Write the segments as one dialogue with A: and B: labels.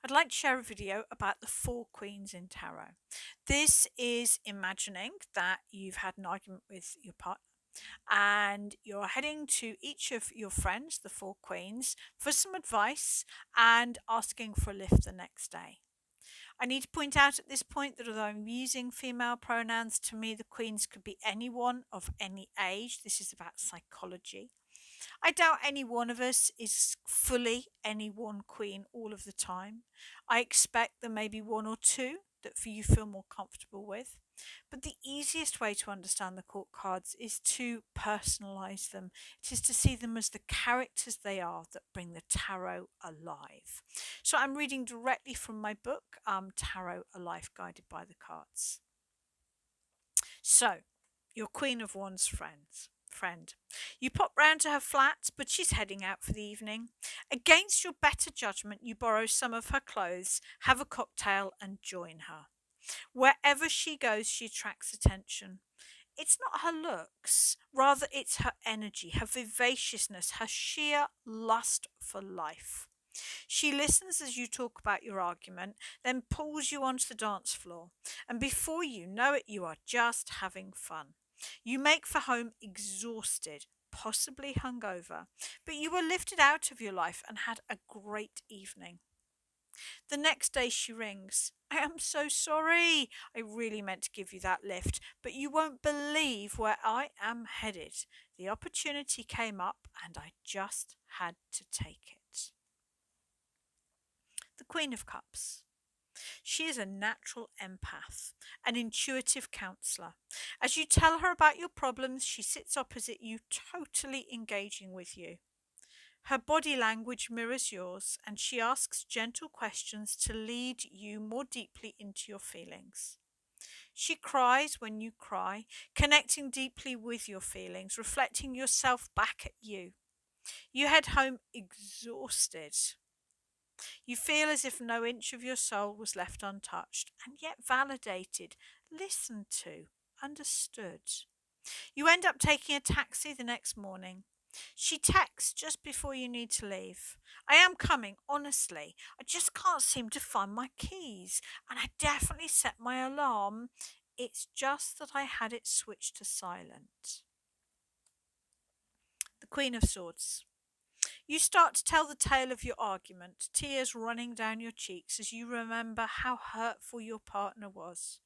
A: I'd like to share a video about the four queens in tarot. This is imagining that you've had an argument with your partner and you're heading to each of your friends, the four queens, for some advice and asking for a lift the next day. I need to point out at this point that although I'm using female pronouns, to me the queens could be anyone of any age. This is about psychology. I doubt any one of us is fully any one queen all of the time. I expect there may be one or two that for you feel more comfortable with. But the easiest way to understand the court cards is to personalize them. It is to see them as the characters they are that bring the tarot alive. So I'm reading directly from my book, Tarot Alive Guided by the Cards. So, your Queen of Wands friend. You pop round to her flat, but she's heading out for the evening. Against your better judgment, you borrow some of her clothes, have a cocktail, and join her. Wherever she goes, she attracts attention. It's not her looks, rather, it's her energy, her vivaciousness, her sheer lust for life. She listens as you talk about your argument, then pulls you onto the dance floor, and before you know it, you are just having fun. You make for home exhausted, possibly hungover, but you were lifted out of your life and had a great evening. The next day she rings. I am so sorry. I really meant to give you that lift, but you won't believe where I am headed. The opportunity came up and I just had to take it. The Queen of Cups. She is a natural empath, an intuitive counselor. As you tell her about your problems, she sits opposite you, totally engaging with you. Her body language mirrors yours, and she asks gentle questions to lead you more deeply into your feelings. She cries when you cry, connecting deeply with your feelings, reflecting yourself back at you. You head home exhausted. You feel as if no inch of your soul was left untouched, and yet validated, listened to, understood. You end up taking a taxi the next morning. She texts just before you need to leave. I am coming, honestly. I just can't seem to find my keys, and I definitely set my alarm. It's just that I had it switched to silent. The Queen of Swords. You start to tell the tale of your argument, tears running down your cheeks as you remember how hurtful your partner was.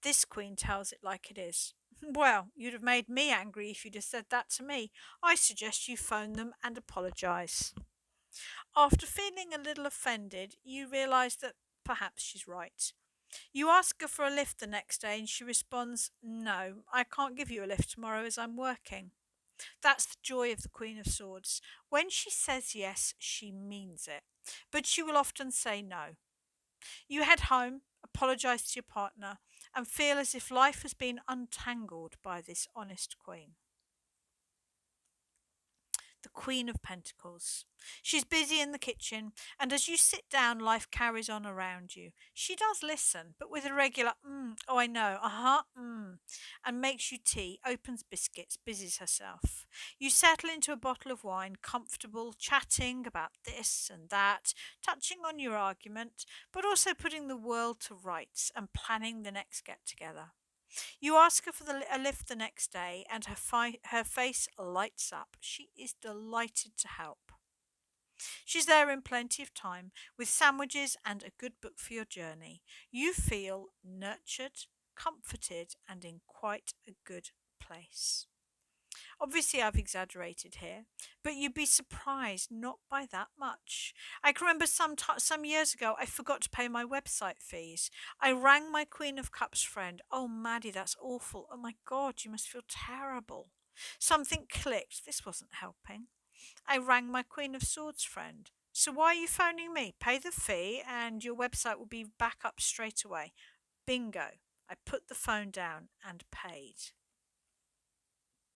A: This queen tells it like it is. Well, you'd have made me angry if you'd have said that to me. I suggest you phone them and apologise. After feeling a little offended, you realise that perhaps she's right. You ask her for a lift the next day and she responds, No, I can't give you a lift tomorrow as I'm working. That's the joy of the Queen of Swords. When she says yes, she means it. But she will often say no. You head home, apologise to your partner, and feel as if life has been untangled by this honest queen. The Queen of Pentacles. She's busy in the kitchen, and as you sit down, life carries on around you. She does listen, but with a regular, oh, I know, and makes you tea, opens biscuits, busies herself. You settle into a bottle of wine, comfortable, chatting about this and that, touching on your argument, but also putting the world to rights and planning the next get together. You ask her for a lift the next day, and her face lights up. She is delighted to help. She's there in plenty of time, with sandwiches and a good book for your journey. You feel nurtured, comforted, and in quite a good place. Obviously, I've exaggerated here, but you'd be surprised not by that much. I can remember some years ago, I forgot to pay my website fees. I rang my Queen of Cups friend. Oh, Maddie, that's awful. Oh my God, you must feel terrible. Something clicked. This wasn't helping. I rang my Queen of Swords friend. So why are you phoning me? Pay the fee and your website will be back up straight away. Bingo. I put the phone down and paid.